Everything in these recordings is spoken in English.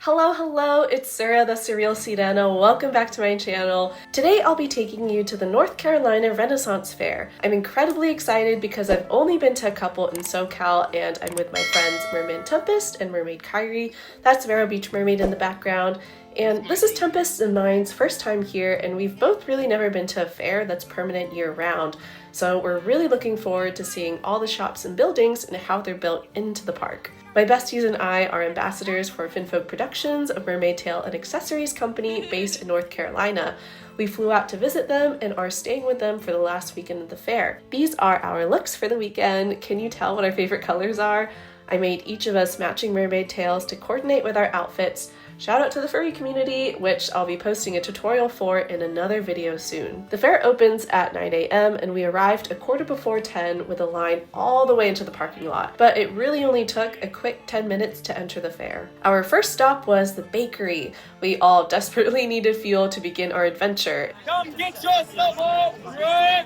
Hello, it's Sarah the Surreal Sirena. Welcome back to my channel. Today I'll be taking you to the North Carolina Renaissance Fair. I'm incredibly excited because I've only been to a couple in SoCal and I'm with my friends Merman Tempest and Mermaid Kyrie. That's Vero Beach Mermaid in the background. And this is Tempest and mine's first time here, and we've both really never been to a fair that's permanent year-round. So we're really looking forward to seeing all the shops and buildings and how they're built into the park. My besties and I are ambassadors for Finfolk Productions, a mermaid tail and accessories company based in North Carolina. We flew out to visit them and are staying with them for the last weekend of the fair. These are our looks for the weekend. Can you tell what our favorite colors are? I made each of us matching mermaid tails to coordinate with our outfits. Shout out to the furry community, which I'll be posting a tutorial for in another video soon. The fair opens at 9 a.m. and we arrived a quarter before 10 with a line all the way into the parking lot, but it really only took a quick 10 minutes to enter the fair. Our first stop was the bakery. We all desperately needed fuel to begin our adventure. Come get yourself a bread!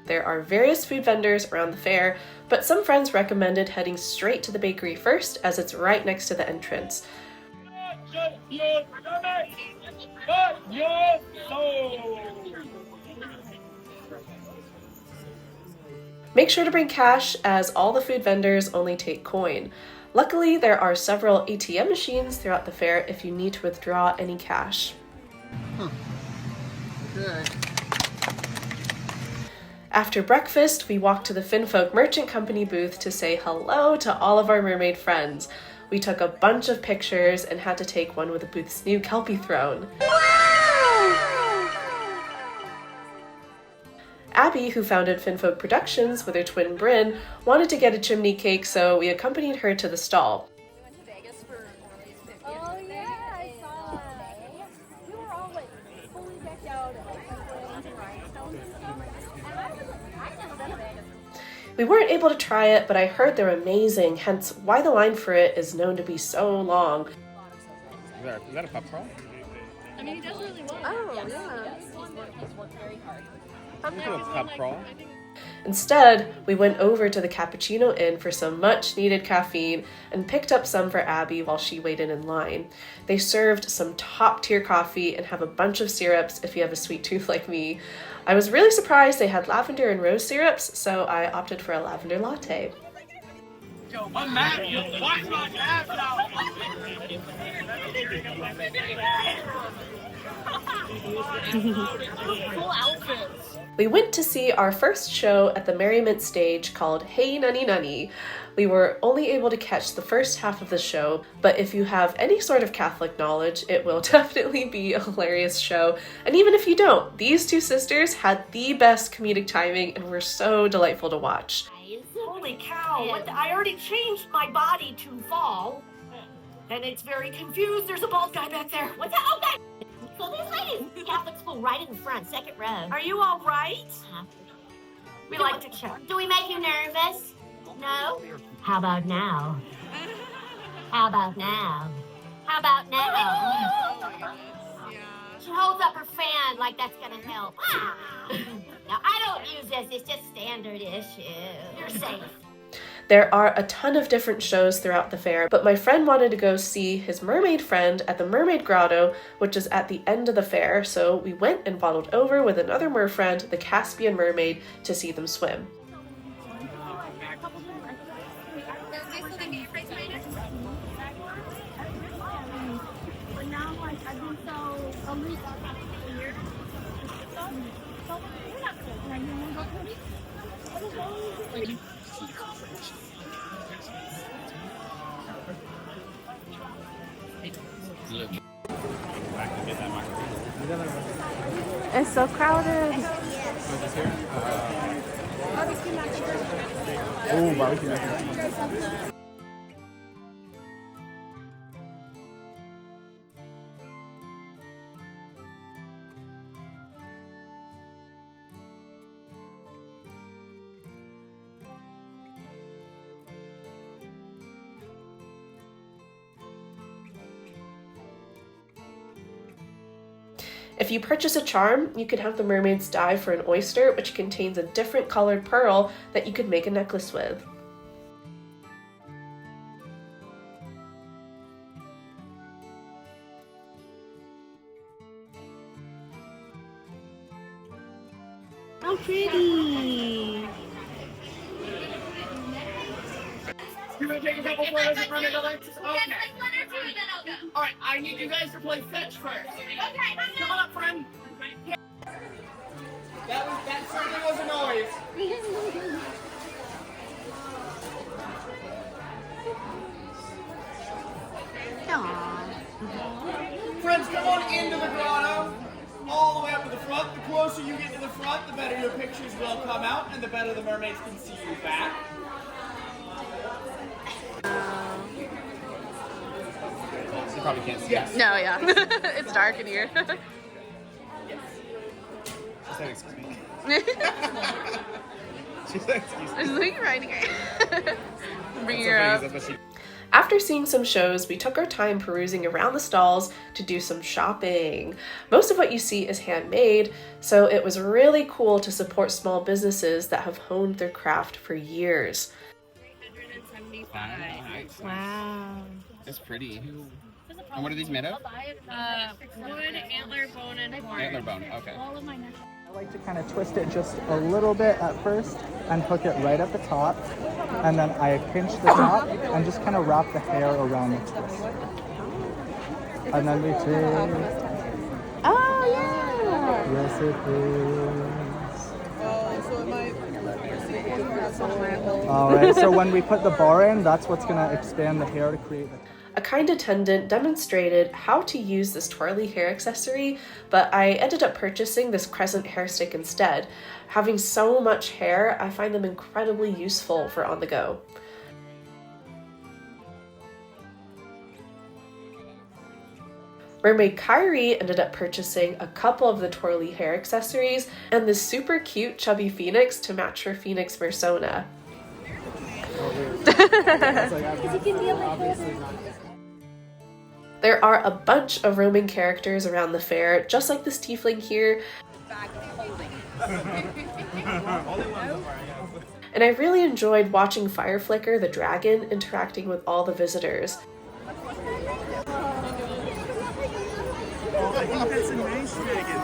There are various food vendors around the fair, but some friends recommended heading straight to the bakery first as it's right next to the entrance. Make sure to bring cash as all the food vendors only take coin. Luckily, there are several ATM machines throughout the fair if you need to withdraw any cash. Good. After breakfast, we walked to the Finfolk Merchant Company booth to say hello to all of our mermaid friends. We took a bunch of pictures and had to take one with the booth's new Kelpie throne. Wow! Abby, who founded Finfolk Productions with her twin Bryn, wanted to get a chimney cake, so we accompanied her to the stall. Oh yeah, I saw that. We were all like fully decked out and like rhinestones and stuff. And I've never been to Vegas. We weren't able to try it, but I heard they're amazing, hence why the line for it is known to be so long. Is that a pub crawl? I mean, he does really well. Oh, yeah. He's worked very hard. A pub crawl? Instead, we went over to the Cappuccino Inn for some much-needed caffeine and picked up some for Abby while she waited in line. They served some top-tier coffee and have a bunch of syrups if you have a sweet tooth like me. I was really surprised they had lavender and rose syrups, so I opted for a lavender latte. I'm mad. Watch my ass out. Cool outfits. We went to see our first show at the Merriment stage called Hey Nunnie Nunnie. We were only able to catch the first half of the show, but if you have any sort of Catholic knowledge, it will definitely be a hilarious show. And even if you don't, these two sisters had the best comedic timing and were so delightful to watch. Holy cow, I already changed my body to fall. And it's very confused. There's a bald guy back there. What's that? Oh, God! So this lady's Catholic school right in the front, second row. Are you all right? We like to check. Do we make you nervous? No? How about now? How about now? How about now? She holds up her fan like that's gonna help. Now, I don't use this. It's just standard issue. You're safe. There are a ton of different shows throughout the fair, but my friend wanted to go see his mermaid friend at the Mermaid Grotto, which is at the end of the fair, so we went and waddled over with another mer friend, the Caspian Mermaid, to see them swim. It's so crowded. Oh, barbecue mac and cheese. If you purchase a charm, you can have the mermaids dive for an oyster, which contains a different colored pearl that you could make a necklace with. How pretty. You gonna take a couple photos in front of the lights? Okay. Alright, I need you guys to play fetch first. Okay. Come on up, friend. That certainly was a noise. Friends, come on into the grotto. All the way up to the front. The closer you get to the front, the better your pictures will come out, and the better the mermaids can see you back. You probably can't see. Yes. No, yeah. It's dark in here. She said, excuse me. She said, excuse me. I was looking right here. Bring That's her so up. funny, that's what she- After seeing some shows, we took our time perusing around the stalls to do some shopping. Most of what you see is handmade, so it was really cool to support small businesses that have honed their craft for years. Nice. Wow. It's pretty. And what are these made of? Wood, antler, bone, and horn. Antler bone. Okay. I like to kind of twist it just a little bit at first and hook it right at the top. And then I pinch the top and just kind of wrap the hair around the twist. And then we take... Oh, yeah. Yes, it is. Alright, so when we put the bar in, that's what's going to expand the hair to create the... A kind attendant demonstrated how to use this twirly hair accessory, but I ended up purchasing this crescent hair stick instead. Having so much hair, I find them incredibly useful for on the go. Mermaid Kyrie ended up purchasing a couple of the twirly hair accessories and this super cute chubby phoenix to match her phoenix persona. There are a bunch of roaming characters around the fair, just like this tiefling here. And I really enjoyed watching Fireflicker the Dragon interacting with all the visitors. I think that's a nice dragon. I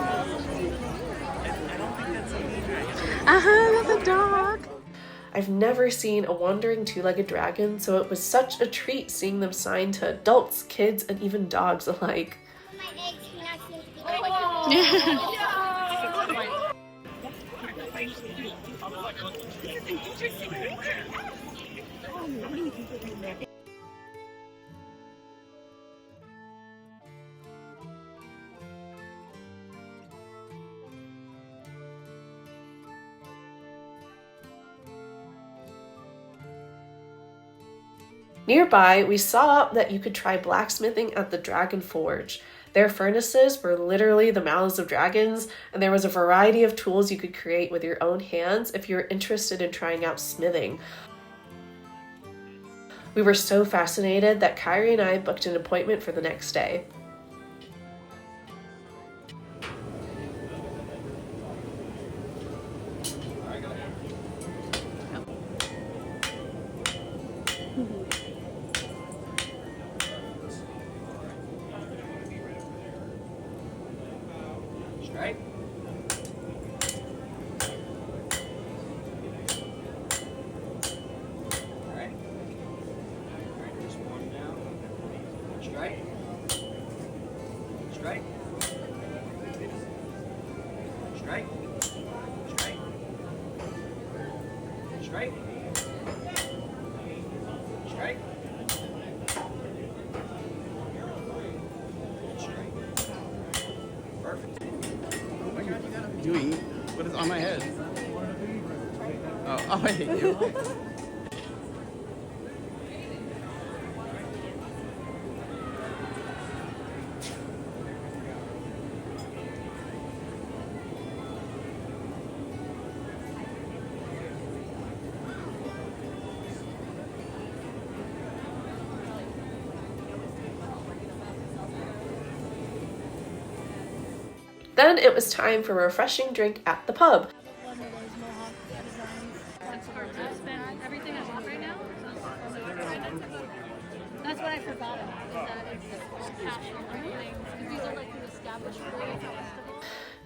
don't think that's a mean dragon. That's a dog! I've never seen a wandering two-legged dragon, so it was such a treat seeing them signed to adults, kids, and even dogs alike. Nearby, we saw that you could try blacksmithing at the Dragon Forge. Their furnaces were literally the mouths of dragons, and there was a variety of tools you could create with your own hands if you were interested in trying out smithing. We were so fascinated that Kyrie and I booked an appointment for the next day. Right? Alright. Alright, just one down. Strike. Strike. Strike. Strike. Strike. Strike. Perfect. What are you doing? What is on my head? Oh, I hate you. Then it was time for a refreshing drink at the pub. Everything I want right now. That's what I forgot about. Is that it's passion for things. These are like the established ways.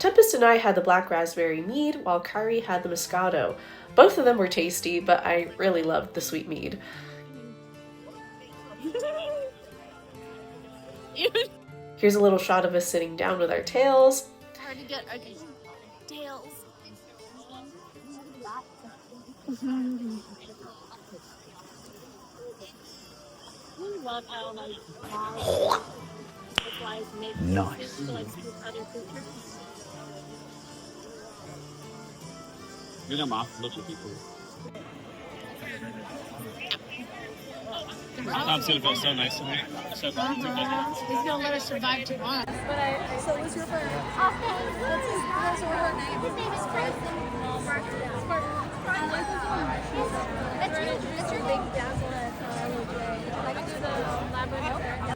Tempest and I had the black raspberry mead, while Kari had the Moscato. Both of them were tasty, but I really loved the sweet mead. Here's a little shot of us sitting down with our tails. Hard to get tails. Nice. Look at my look at people. That's gonna feel so nice to me. So He's gonna let us survive tomorrow. So what's your friend? What's her name? His name is Chris. That's your big dazzle at like to the Labrador.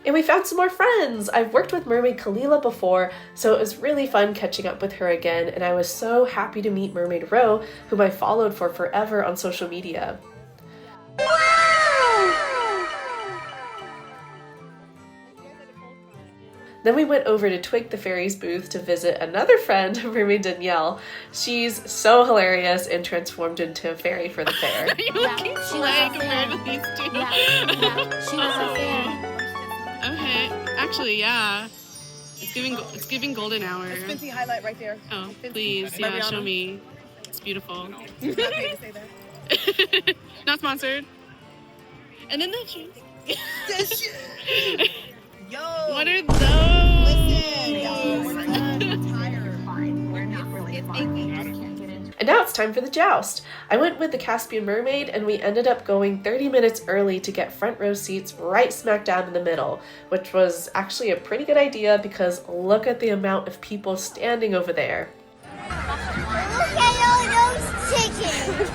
And we found some more friends! I've worked with Mermaid Kalila before, so it was really fun catching up with her again, and I was so happy to meet Mermaid Ro, whom I followed for forever on social media. Then we went over to Twig the Fairy's booth to visit another friend, Mermaid Danielle. She's so hilarious and transformed into a fairy for the fair. You looking slay compared to these two. Yeah, she was a fan. Okay, actually, yeah. It's giving golden hour. Fancy highlight right there. Oh, please, yeah, show me. It's beautiful. Not paid to say that. Not sponsored. And then the shoes. Yo. What are those? Listen, yo, we're not tired. We're not really. It's aching. And now it's time for the joust. I went with the Caspian Mermaid and we ended up going 30 minutes early to get front row seats right smack dab in the middle, which was actually a pretty good idea because look at the amount of people standing over there. Look at all those chickens.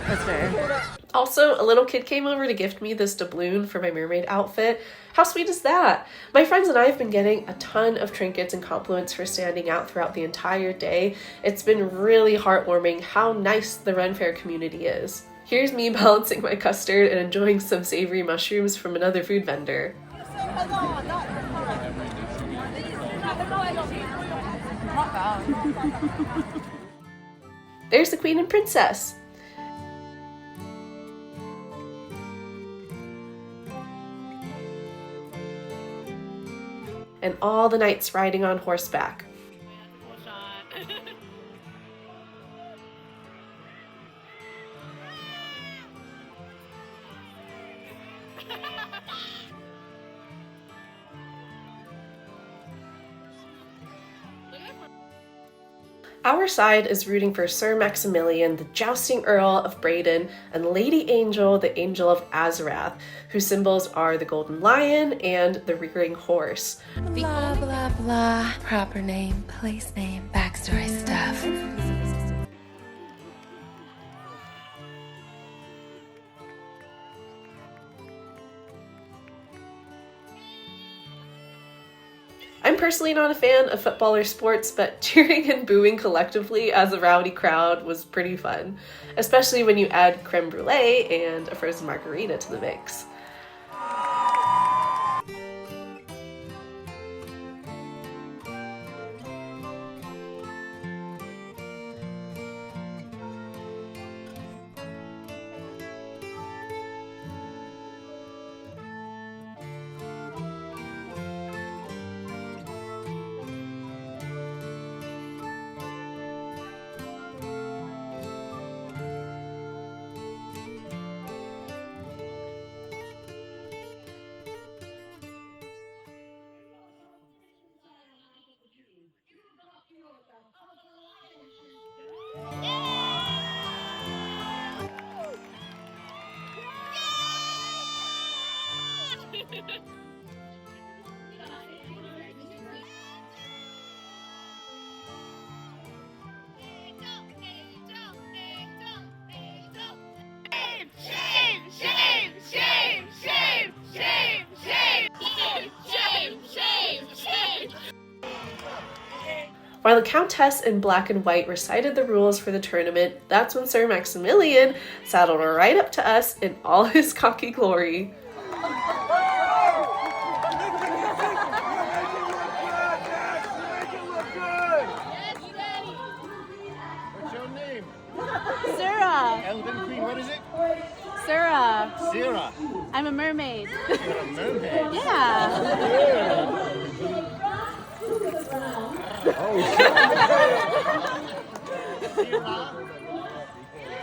That's fair. Also, a little kid came over to gift me this doubloon for my mermaid outfit. How sweet is that? My friends and I have been getting a ton of trinkets and compliments for standing out throughout the entire day. It's been really heartwarming how nice the Ren Fair community is. Here's me balancing my custard and enjoying some savory mushrooms from another food vendor. There's the Queen and Princess. And all the knights riding on horseback. Our side is rooting for Sir Maximillian, the Jousting Earl of Braden, and Lady Angel, the Angel of Azarath, whose symbols are the Golden Lion and the rearing horse. Blah, blah, blah. Proper name, place name, backstory stuff. I'm personally not a fan of football or sports, but cheering and booing collectively as a rowdy crowd was pretty fun, especially when you add creme brulee and a frozen margarita to the mix. While the Countess in black and white recited the rules for the tournament, that's when Sir Maximillian saddled right up to us in all his cocky glory. Elven Queen, what is it? Sura. Zira. I'm a mermaid. You're a mermaid. Yeah.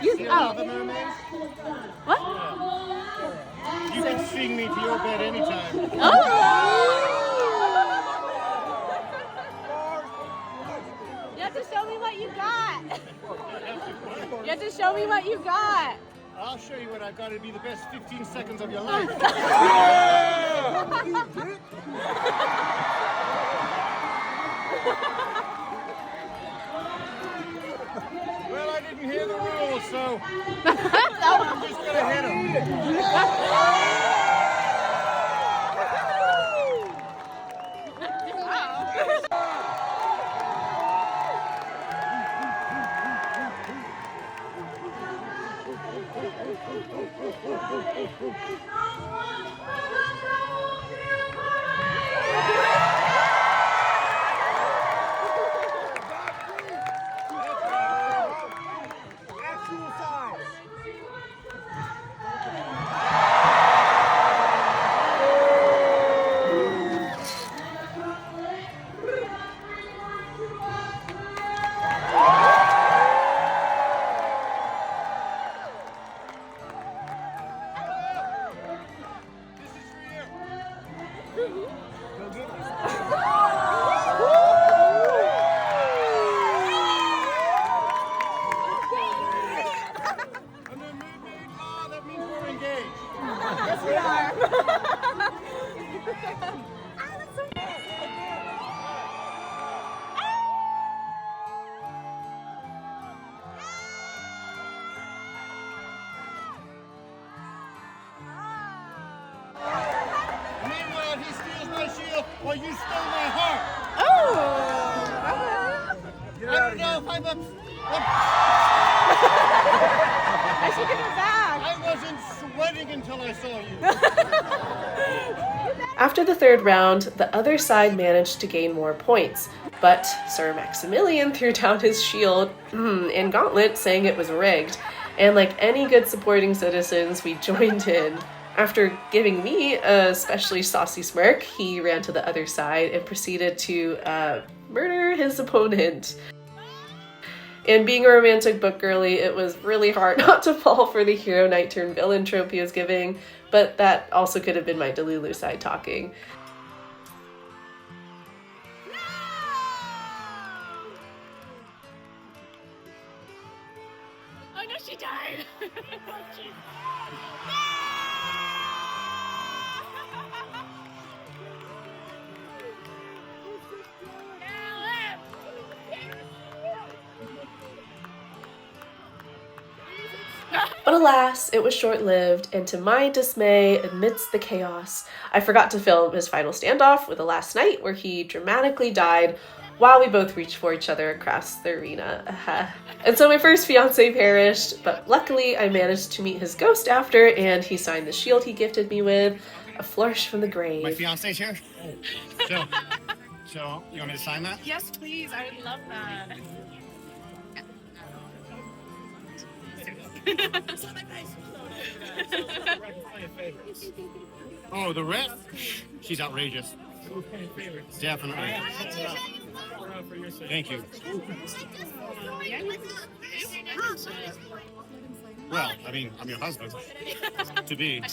Zira the mermaid? What? You can string me to your bed anytime. You have to show me what you got. You have to show me what you got. I'll show you what I've got. It'll be the best 15 seconds of your life. Well, I didn't hear the rules, so I'm just going to hit him. Meanwhile, he steals my shield while you stole my heart. I don't know if I'm I should give it back. I wasn't sweating until I saw you. After the third round, the other side managed to gain more points, but Sir Maximillian threw down his shield and gauntlet, saying it was rigged. And like any good supporting citizens, we joined in. After giving me a especially saucy smirk, he ran to the other side and proceeded to murder his opponent. And being a romantic book girly, it was really hard not to fall for the hero knight turn villain trope he was giving, but that also could have been my Delulu side talking. Oh no, she died! But alas, it was short-lived, and to my dismay, amidst the chaos, I forgot to film his final standoff with the last knight, where he dramatically died while we both reached for each other across the arena. And so my first fiancé perished, but luckily I managed to meet his ghost after, and he signed the shield he gifted me with, a flourish from the grave. My fiancé's here. So you want me to sign that? Yes, please. I would love that. Oh, the red? She's outrageous. Definitely. Thank you. Well, I mean, I'm your husband. To be.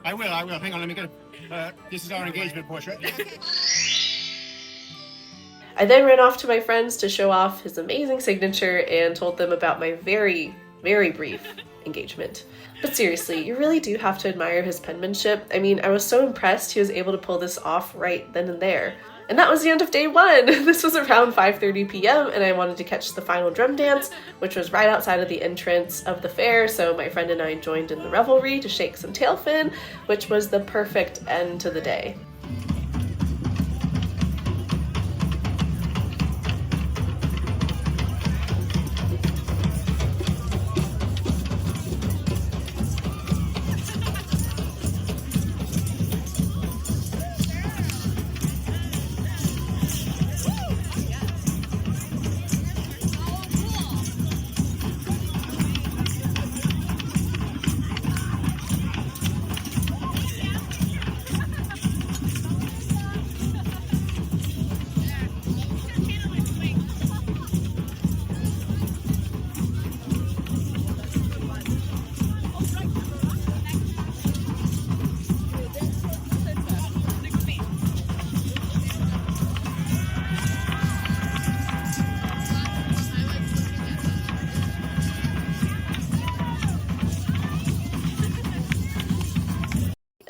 I will. Hang on, let me get it. This is our engagement portrait. I then ran off to my friends to show off his amazing signature and told them about my very, very brief engagement. But seriously, you really do have to admire his penmanship. I mean, I was so impressed he was able to pull this off right then and there. And that was the end of day one. This was around 5:30 p.m. and I wanted to catch the final drum dance, which was right outside of the entrance of the fair. So my friend and I joined in the revelry to shake some tail fin, which was the perfect end to the day.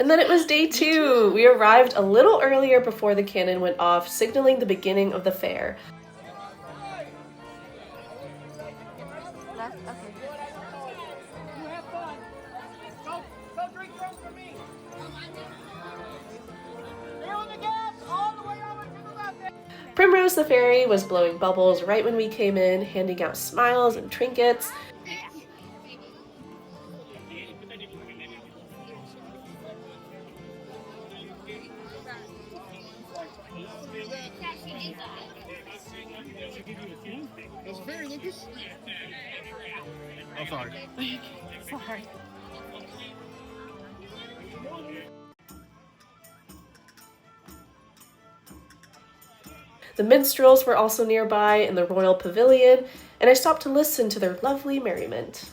And then it was day 2. We arrived a little earlier before the cannon went off, signaling the beginning of the fair. Primrose the Fairy was blowing bubbles right when we came in, handing out smiles and trinkets. Oh, sorry. Sorry. The minstrels were also nearby in the royal pavilion, and I stopped to listen to their lovely merriment.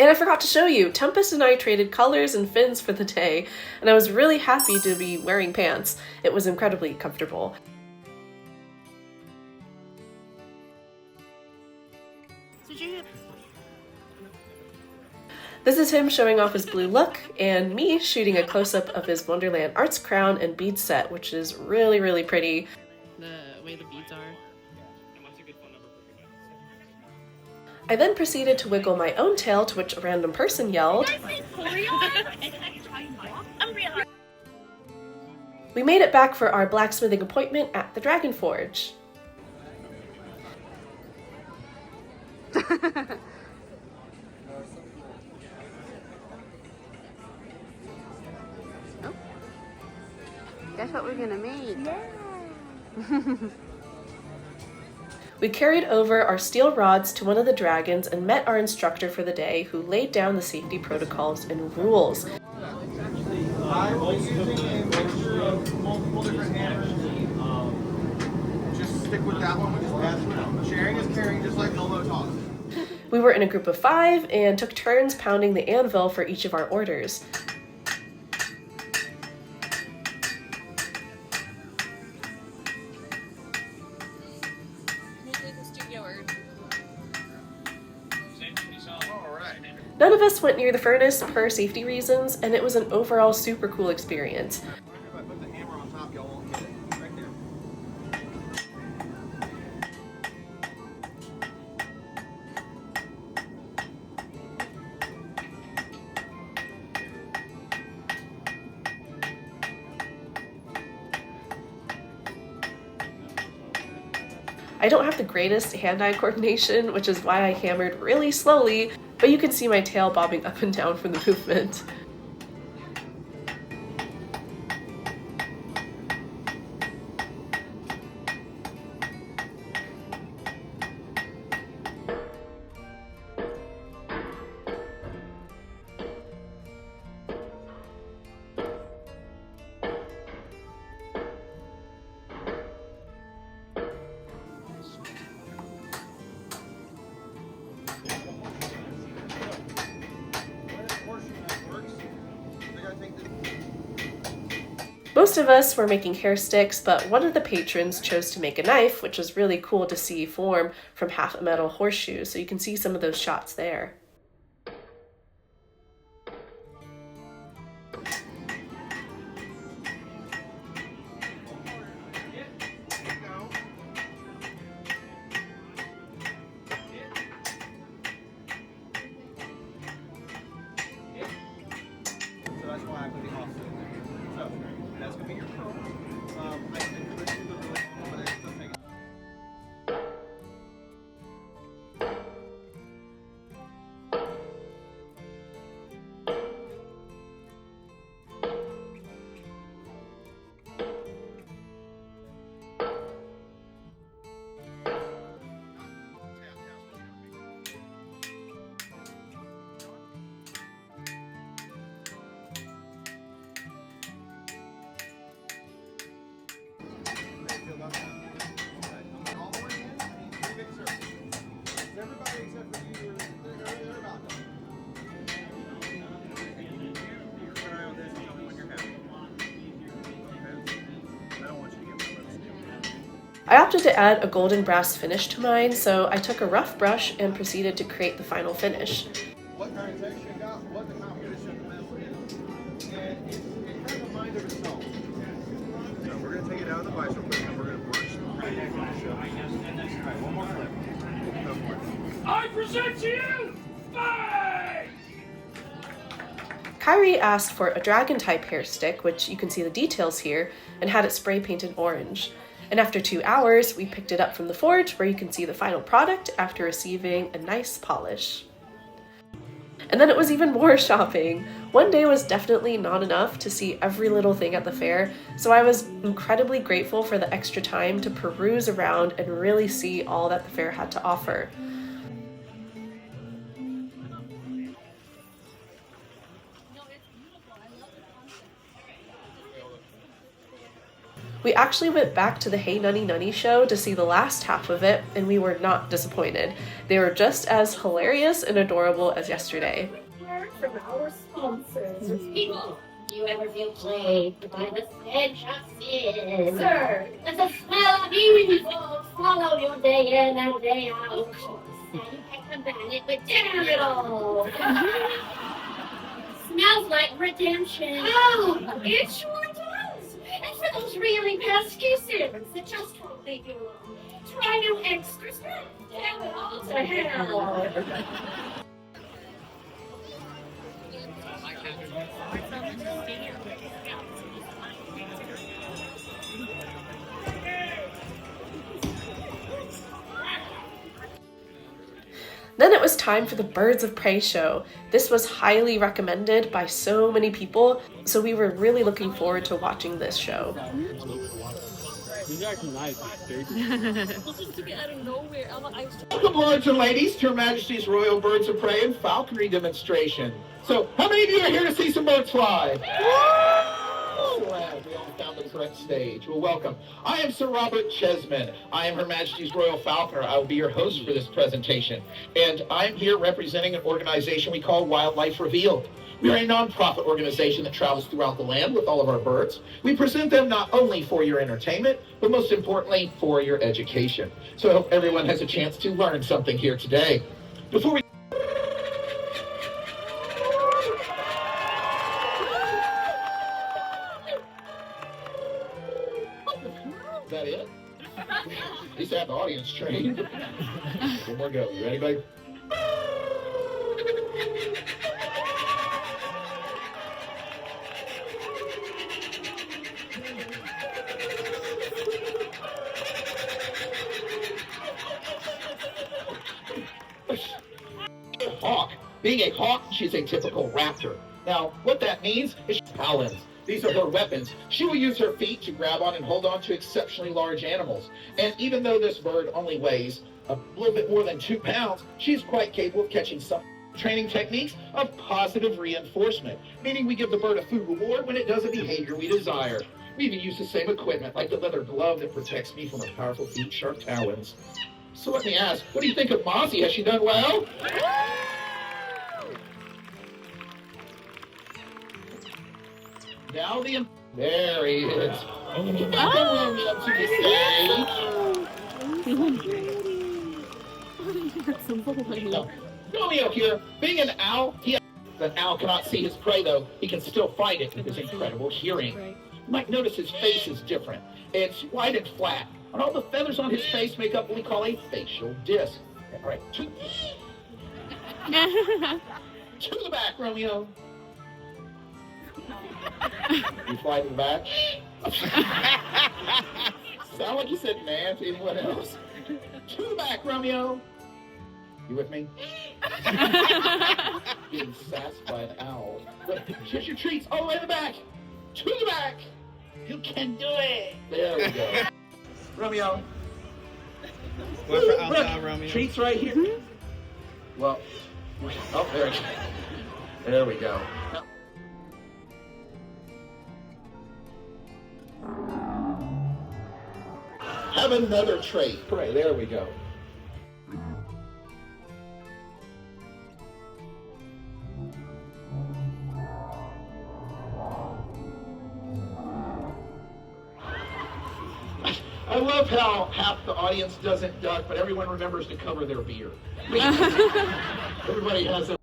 And I forgot to show you, Tempest and I traded colors and fins for the day, and I was really happy to be wearing pants. It was incredibly comfortable. This is him showing off his blue look, and me shooting a close-up of his Wonderland Arts crown and bead set, which is really, really pretty. The way the beads are. I then proceeded to wiggle my own tail, to which a random person yelled. We made it back for our blacksmithing appointment at the Dragon Forge. Guess what we're gonna make? Yeah. We carried over our steel rods to one of the dragons and met our instructor for the day, who laid down the safety protocols and rules. I will be using a mixture of multiple different hammers. Just stick with that one, which is best. Sharing is caring, just like elbow toss. We were in a group of 5 and took turns pounding the anvil for each of our orders. None of us went near the furnace for safety reasons, and it was an overall super cool experience. If I put the hammer on top, y'all won't get it. Right there. I don't have the greatest hand-eye coordination, which is why I hammered really slowly, but you can see my tail bobbing up and down from the movement. Most of us were making hair sticks, but one of the patrons chose to make a knife, which was really cool to see form from half a metal horseshoe, so you can see some of those shots there. So that's why I put it off. So that's gonna be your curl. I think we're gonna do the really but I still take it. I opted to add a golden brass finish to mine, so I took a rough brush and proceeded to create the final finish. What kind of texture you got, what the competition is, and it has a mind of its own. So we're going to take it out of the vise real quick, and we're going to brush right next to the show. All right, one more flip. No more. I present to you, Five! Kyrie asked for a dragon type hair stick, which you can see the details here, and had it spray painted orange. And after 2 hours, we picked it up from the forge where you can see the final product after receiving a nice polish. And then it was even more shopping. One day was definitely not enough to see every little thing at the fair, so I was incredibly grateful for the extra time to peruse around and really see all that the fair had to offer. We actually went back to the Hey Nunnie show to see the last half of it, and we were not disappointed. They were just as hilarious and adorable as yesterday. From our sponsors. People, do you ever feel plagued by the stench of sin? Sir, does the smell of evil follow you day in and day out? And you can combat it with Danielle. Smells like redemption. Oh, it sure does. And for those really pesky sins that just won't leave you alone, try new extra strength. Damn it all to hell. Then it was time for the Birds of Prey show. This was highly recommended by so many people, so we were really looking forward to watching this show. Welcome, lords and ladies, to Her Majesty's Royal Birds of Prey and Falconry demonstration. So, how many of you are here to see some birds fly? Glad we all found the correct stage. Well, welcome. I am Sir Robert Chesman. I am Her Majesty's Royal Falconer. I will be your host for this presentation. And I'm here representing an organization we call Wildlife Revealed. We are a non-profit organization that travels throughout the land with all of our birds. We present them not only for your entertainment, but most importantly, for your education. So I hope everyone has a chance to learn something here today. Before we... Is that it? At least I have the audience trained. One more go. You ready, babe? Hawk. Being a hawk, she's a typical raptor. Now, what that means is talons. These are her weapons. She will use her feet to grab on and hold on to exceptionally large animals. And even though this bird only weighs a little bit more than 2 pounds, she's quite capable of catching some training techniques of positive reinforcement, meaning we give the bird a food reward when it does a behavior we desire. We even use the same equipment, like the leather glove that protects me from her powerful feet, sharp talons. So let me ask, what do you think of Mozzie? Has she done well? Now there he is. Welcome up to the stage. No. Romeo here, being an owl, the owl cannot see his prey though. He can still find it with his incredible hearing. You might notice his face is different. It's white and flat. And all the feathers on his face make up what we call a facial disc. All right, to the back, Romeo. You fly to the back? Sound like you said man to anyone else. To the back, Romeo. You with me? Being sassed by an owl. But here's your treats all the way to the back. To the back. You can do it. There we go. Romeo. What for outside, Romeo? Treats right here. Well, oh, there we go. There we go. Now, have another trait. Right, there we go. I love how half the audience doesn't duck, but everyone remembers to cover their beer. Everybody has a...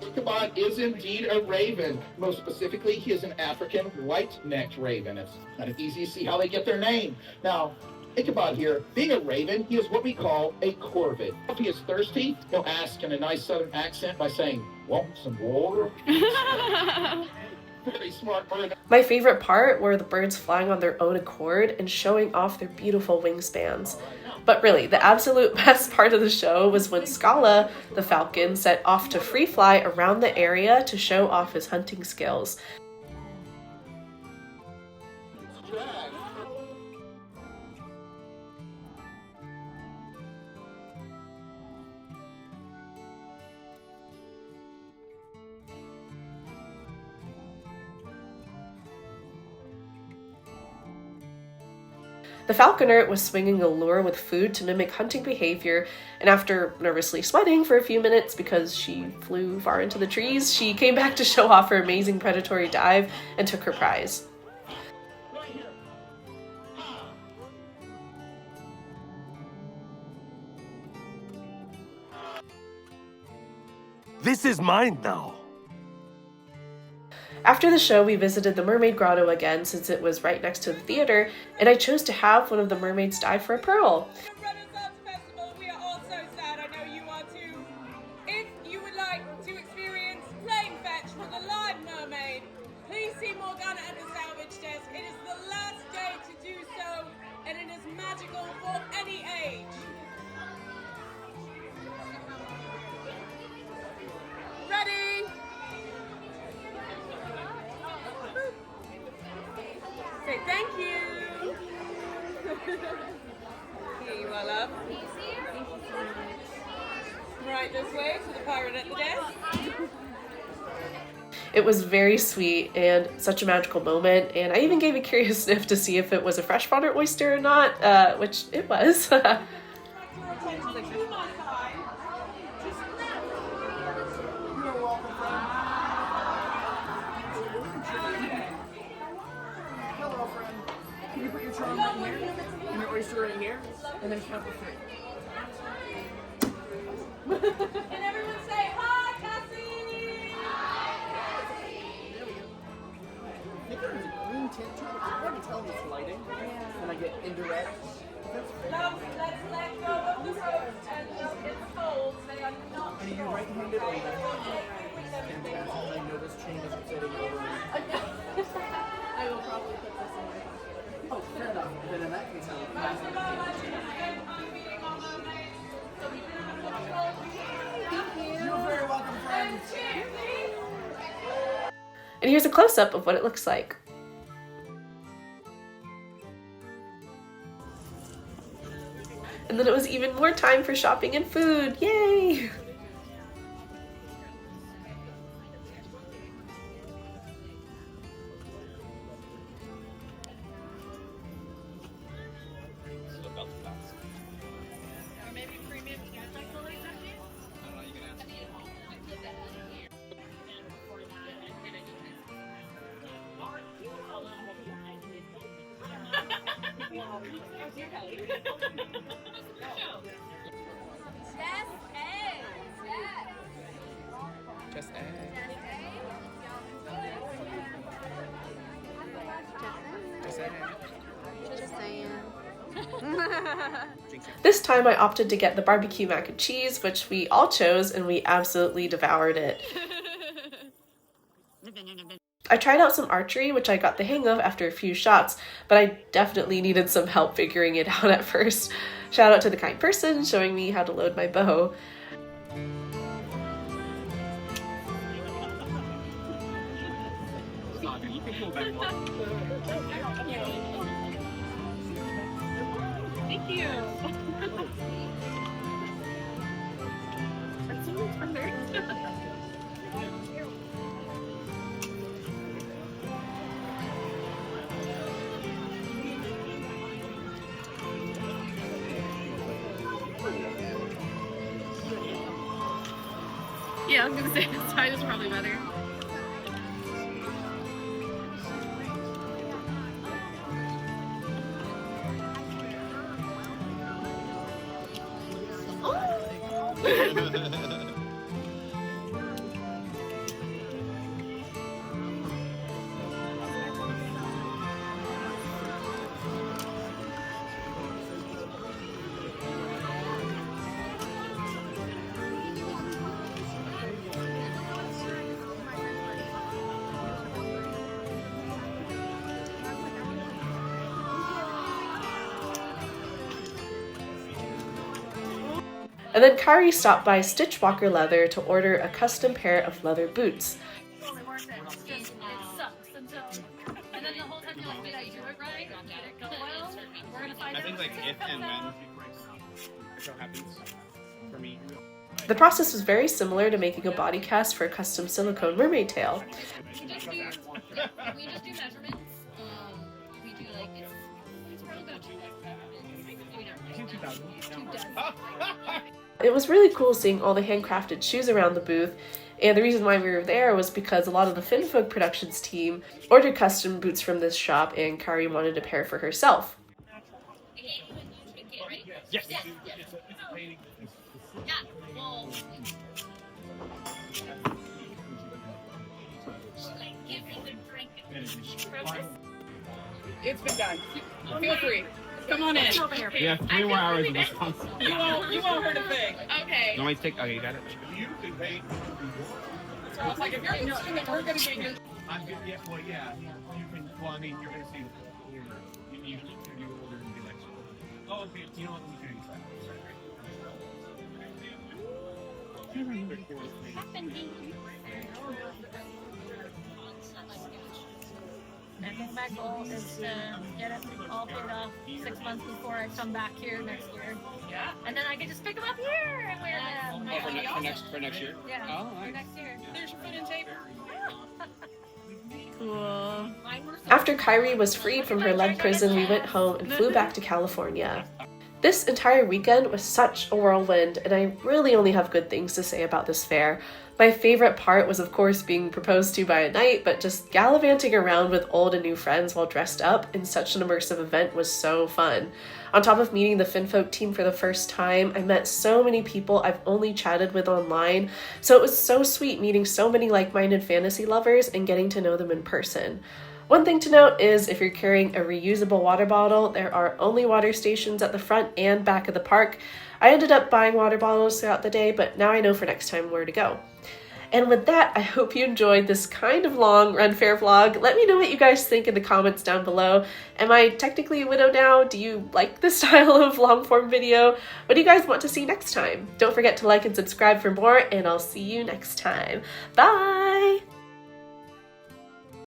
Ichabod is indeed a raven. Most specifically, he is an African white-necked raven. It's kind of easy to see how they get their name. Now, Ichabod here, being a raven, he is what we call a corvid. If he is thirsty, he'll ask in a nice southern accent by saying, "Want some water?" Very smart bird. My favorite part were the birds flying on their own accord and showing off their beautiful wingspans. But really, the absolute best part of the show was when Scala, the falcon, set off to free fly around the area to show off his hunting skills. The falconer was swinging a lure with food to mimic hunting behavior, and after nervously sweating for a few minutes because she flew far into the trees, she came back to show off her amazing predatory dive and took her prize. This is mine now. After the show, we visited the Mermaid Grotto again since it was right next to the theater, and I chose to have one of the mermaids dive for a pearl. Renaissance Festival, we are all so sad, I know you are too. If you would like to experience plane fetch with a live mermaid, please see Morgana at the salvage desk. It is the last day to do so, and it is magical for any age. Ready? Say thank you. Here you are, love. Right this way to the pirate at the desk. It was very sweet and such a magical moment, and I even gave a curious sniff to see if it was a freshwater oyster or not, which it was. And your oyster right here, and then count to 3. Can everyone say hi, Cassie? There we go. I think there's a green tint to it. I can tell it's lighting, and I get indirect. Love, let's let go of the ropes and look at the folds. They are not. And are you right-handed or left-handed? Fantastic. I know this chain isn't sitting over. I will probably put this in my pocket. Oh, fair enough. Then in that case, I would pass it. You're very welcome, friends. And here's a close-up of what it looks like. And then it was even more time for shopping and food. Yay! Just This time I opted to get the BBQ Mac and Cheese, which we all chose, and we absolutely devoured it. I tried out some archery, which I got the hang of after a few shots, but I definitely needed some help figuring it out at first. Shout out to the kind person showing me how to load my bow. Thank you. That's so much fun. Yeah. I was gonna say this side is probably better. And then Kari stopped by Stitchwalker Leather to order a custom pair of leather boots. I think like if and when so happens for me. The process was very similar to making a body cast for a custom silicone mermaid tail. We just do measurements. We do like it's probably about 2,000. It was really cool seeing all the handcrafted shoes around the booth, and the reason why we were there was because a lot of the Finfolk Productions team ordered custom boots from this shop, and Kari wanted a pair for herself. Yes. It's been done. Feel free. Come on in. We have 3 more hours of this. You won't hurt a thing. Okay. No, take. Okay, you got it. You can pay. So I was like, if you're interested, then we're gonna get you. I'm good. Yeah. Well, yeah. You can. Well, I mean, you're gonna see. You older and be like, oh, okay. You know what? We can I think my goal is to get it all paid off 6 months before I come back here next year. Yeah. And then I can just pick them up here and wear them. Oh, for next year. Yeah. Oh, For next year. There's your food and tape. Cool. After Kari was freed from her lead prison, we went home and flew back to California. This entire weekend was such a whirlwind, and I really only have good things to say about this fair. My favorite part was, of course, being proposed to by a knight, but just gallivanting around with old and new friends while dressed up in such an immersive event was so fun. On top of meeting the Finfolk team for the first time, I met so many people I've only chatted with online, so it was so sweet meeting so many like-minded fantasy lovers and getting to know them in person. One thing to note is if you're carrying a reusable water bottle, there are only water stations at the front and back of the park. I ended up buying water bottles throughout the day, but now I know for next time where to go. And with that, I hope you enjoyed this kind of long Run Fair vlog. Let me know what you guys think in the comments down below. Am I technically a widow now? Do you like this style of long form video? What do you guys want to see next time? Don't forget to like and subscribe for more, and I'll see you next time. Bye!